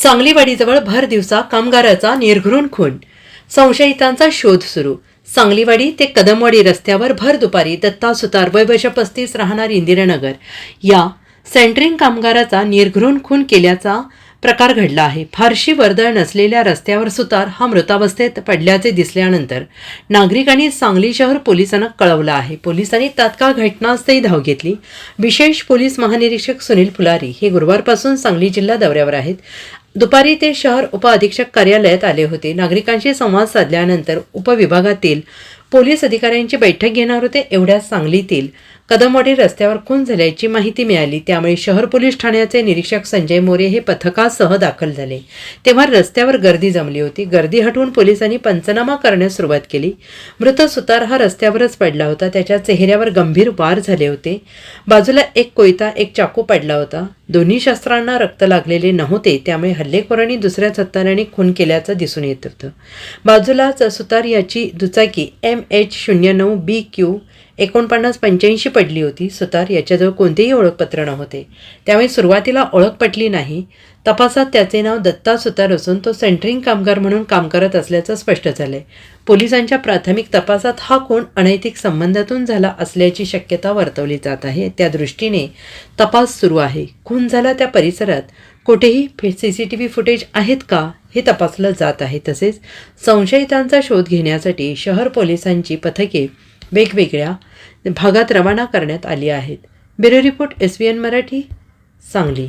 सांगलीवाडीजवळ भर दिवसा कामगाराचा निर्घृण खून, संशयितांचा शोध सुरू। सांगलीवाडी ते कदमवाडी रस्त्यावर भर दुपारी दत्ता सुतार वय वर्ष 35 राहणार इंदिरानगर या सेंटरिंग कामगाराचा निर्घृण खून केल्याचा प्रकार घडला आहे। फारशी वर्दळ नसलेल्या रस्त्यावर सुतार हा मृतावस्थेत पडल्याचे दिसल्यानंतर नागरिकांनी सांगली शहर पोलिसांना कळवलं आहे। पोलिसांनी तात्काळ घटनास्थळी धाव घेतली। विशेष पोलीस महानिरीक्षक सुनील फुलारी हे गुरुवारपासून सांगली जिल्हा दौऱ्यावर आहेत। दुपारी ते शहर उपअधीक्षक कार्यालयात आले होते। नागरिकांशी संवाद साधल्यानंतर उपविभागातील पोलीस अधिकाऱ्यांची बैठक घेणार होते। एवढ्याच सांगलीतील कदमवाडी रस्त्यावर खून झाल्याची माहिती मिळाली। त्यामुळे शहर पोलीस ठाण्याचे निरीक्षक संजय मोरे हे पथकासह दाखल झाले। तेव्हा रस्त्यावर गर्दी जमली होती। गर्दी हटवून पोलिसांनी पंचनामा करण्यास सुरुवात केली। मृत सुतार हा रस्त्यावरच पडला होता। त्याच्या चेहऱ्यावर गंभीर वार झाले होते। बाजूला एक कोयता, एक चाकू पडला होता। दोन्ही शस्त्रांना रक्त लागलेले नव्हते, त्यामुळे हल्लेखोरांनी दुसऱ्याच हत्याराने खून केल्याचं दिसून येत होतं। बाजूलाच सुतार याची दुचाकी MH09BQ 4985 पडली होती। सुतार याच्याजवळ कोणतेही ओळखपत्र नव्हते, त्यामुळे सुरुवातीला ओळख पटली नाही। तपासात त्याचे नाव दत्ता सुतार असून तो सेंटरिंग कामगार म्हणून काम करत असल्याचं स्पष्ट झालंय। पोलिसांच्या प्राथमिक तपासात हा खून अनैतिक संबंधातून झाला असल्याची शक्यता वर्तवली जात आहे। त्या दृष्टीने तपास सुरू आहे। खून झाला त्या परिसरात कुठेही CCTV फुटेज आहेत का हे तपासलं जात आहे। तसेच संशयितांचा शोध घेण्यासाठी शहर पोलिसांची पथके वेगवेगळ्या भागात रवाना करण्यात आली आहेत। Bureau report SVN Marathi, Sangli.